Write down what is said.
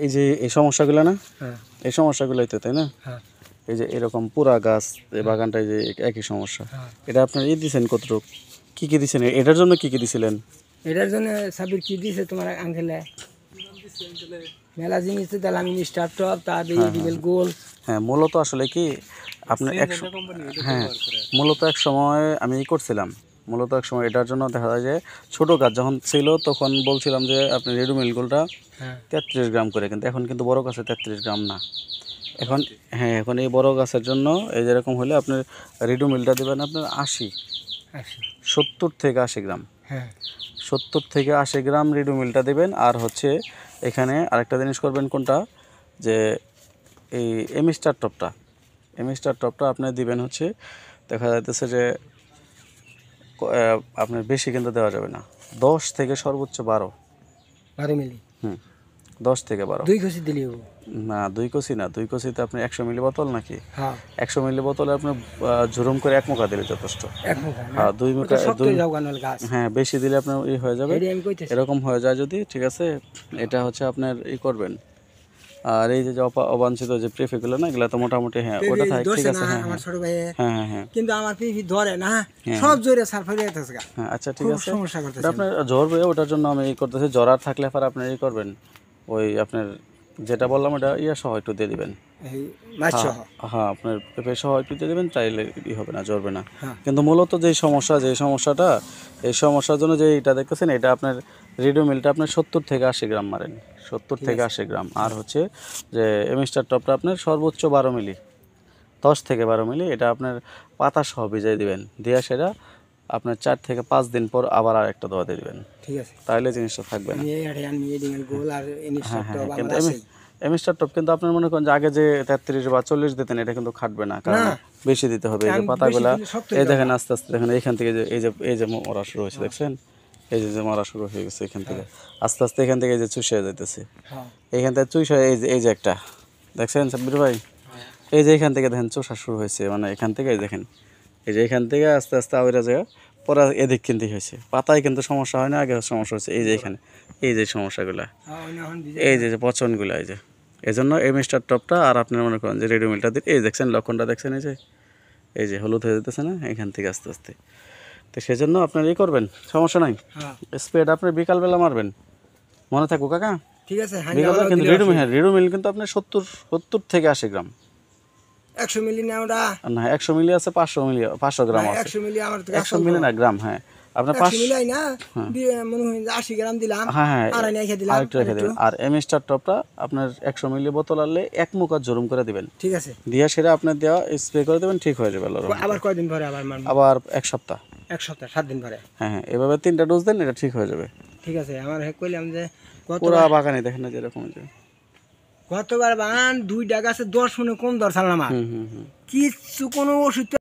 এই যে এই সমস্যাগুলো না, হ্যাঁ এই সমস্যাগুলোই তো, তাই না? হ্যাঁ এই যে এরকম পুরা গাছ এই বাগানটায় যে একই সমস্যা, হ্যাঁ। এটা আপনার দিছেন কতটুক, কি কি দিছেন এটার জন্য, কি কি দিছিলেন? এটার জন্য সাবির কি দিছে তোমার আঙ্কেলে? মেলা জিনিস তো দিলাম, স্টার টপ, তারপরে ইডিবেল গোল। হ্যাঁ, মূলত আসলে কি আপনার হ্যাঁ, মূলত এক সময় আমি করছিলাম, মূলত এক সময় এটার জন্য দেখা যায় যে ছোটো গাছ যখন ছিল তখন বলছিলাম যে আপনি রেডুমিল গোলটা 33 গ্রাম করে, কিন্তু এখন কিন্তু বড় গাছে 33 গ্রাম না এখন। হ্যাঁ, এখন এই বড় গাছের জন্য এই যেরকম হলে আপনার রেডুমিলটা দেবেন আপনার 70 থেকে 80 গ্রাম। হ্যাঁ 70 থেকে 80 গ্রাম রেডুমিলটা দেবেন। আর হচ্ছে এখানে আরেকটা জিনিস করবেন কোনটা, যে এই এমিস্টার টপটা আপনি দিবেন হচ্ছে, দেখা যাইতেছে যে আপনার বেশি কিন্তু দেওয়া যাবে না, 10 থেকে সর্বোচ্চ 12 মিলি। 10 থেকে 12। 2 কষি দিলি না, 2 কষি না, 2 কষিতে আপনি 100 মিলি বোতল নাকি? হ্যাঁ 100 মিলি বোতলে আপনি ঝুরুম করে 1 মুখা দিলে যথেষ্ট। 1 মুখা না? হ্যাঁ 2 মুখা, গাছ। হ্যাঁ বেশি দিলে আপনার হয়ে যাবে, এটাই আমি কইতেছি। এরকম হয়ে যায় যদি, ঠিক আছে। এটা হচ্ছে আপনার করবেন। আর এই যে অবাঞ্ছিত যে প্রেফিগুলো না, এগুলো তো মোটামুটি হ্যাঁ ওটা থাকে, ঠিক আছে। হ্যাঁ আমার ছোট ভাই, হ্যাঁ হ্যাঁ হ্যাঁ কিন্তু আমার পিপি ধরে না, সব জোরে সালফার হইতেছে। হ্যাঁ, আচ্ছা ঠিক আছে, সমস্যা করতেছে। আপনার ঝরবে, ওটার জন্য আমি করতেছি। জ্বরার থাকলে পর আপনি করবেন, ওই আপনার যেটা বললাম ওটা সহ একটু দিয়ে দিবেন। এই মাছ সহ? হ্যাঁ, আপনার পেঁপে সহ একটু দিয়ে দেবেন, তাইলে হবে না, জ্বরবে না। হ্যাঁ। কিন্তু মূলত যে সমস্যাটা, এই সমস্যার জন্য যে এটা দেখতেছেন, এটা আপনার রেডিওমিলটা আপনার 70 থেকে 80 গ্রাম মারেন, 70 থেকে 80 গ্রাম। আর হচ্ছে যে এমিস্টার টপটা আপনার সর্বোচ্চ 12 মিলি, 10 থেকে 12 মিলি, এটা আপনার পাতা সহ ভিজাই দিবেন, দিয়ে সেটা আপনার 4 থেকে 5 দিন পর আবার আরেকটা দোয়া দিয়ে দিবেন, ঠিক আছে। তাহলে জিনিসটা থাকবে না। কিন্তু এমিস্টার টপ কিন্তু আপনার মনে করেন যে আগে যে 33 বা 40 দিতেন, এটা কিন্তু খাটবে না, কারণ বেশি দিতে হবে। এই যে পাতাগুলা, এই দেখেন আস্তে আস্তে দেখেন এখান থেকে যে এই যে মরা শুরু হয়েছে, দেখছেন এই যে মরা শুরু হয়ে গেছে এখান থেকে, আস্তে আস্তে এখান থেকে এই যে চুষে যাইতেছে, এইখান থেকে চুষে, এই যে একটা দেখছেন সাব্বির ভাই, এই যে এখান থেকে দেখেন চুষা শুরু হয়েছে, মানে এখান থেকে দেখেন, এই যে এখান থেকে আস্তে আস্তে আওয়ারা যায় পরে এদিক কিন্তু হয়েছে। পাতায় কিন্তু সমস্যা হয় না, আগে সমস্যা হচ্ছে এই যে এখানে, এই যে সমস্যাগুলা, এই যে পচনগুলো, এই জন্য এই মিস্টার টপটা আর আপনার মনে করেন যে রেডিওমিলটা দিন, এই দেখছেন লক্ষণটা দেখছেন, এই যে হলুদ হয়ে যেতেছে না এখান থেকে আস্তে আস্তে। তো সেজন্য আপনার করবেন, সমস্যা নাই। স্প্রেটা আপনি বিকালবেলা মারবেন, মনে থাকবো কাকা, ঠিক আছে। বিকালবেলা কিন্তু রেডিওমিল কিন্তু আপনার 70 থেকে 80 গ্রাম। 100 মিলি না ওটা? না, 100 মিলি আছে, 500 গ্রাম আছে। 100 মিলি আমার তো 100 মিলি না, গ্রাম। হ্যাঁ, আপনার 100 মিলি না, মনে হয় 80 গ্রাম দিলাম। হ্যাঁ, আর আমি রেখে দিলাম, আরেকটু রেখে দিবেন। আর এমিস্টার টপটা আপনার 100 মিলি বোতল আনলে 1 মুখা জরুম করে দিবেন, ঠিক আছে। দিয়া সেটা আপনার দেওয়া স্প্রে করে দেবেন, ঠিক হয়ে যাবে। আবার কয়দিন পরে আবার মারব? আবার 1 সপ্তাহ। 1 সপ্তাহ, 7 দিন পরে? হ্যাঁ হ্যাঁ, এভাবে 3টা ডোজ দেন, এটা ঠিক হয়ে যাবে। ঠিক আছে। আমার কইলাম যে পুরা বাগানে দেখেন না যেরকম, গতবার বাগান 2টা গাছে 10 মনে কম দর চালাম, কিছু কোনো ওষুধ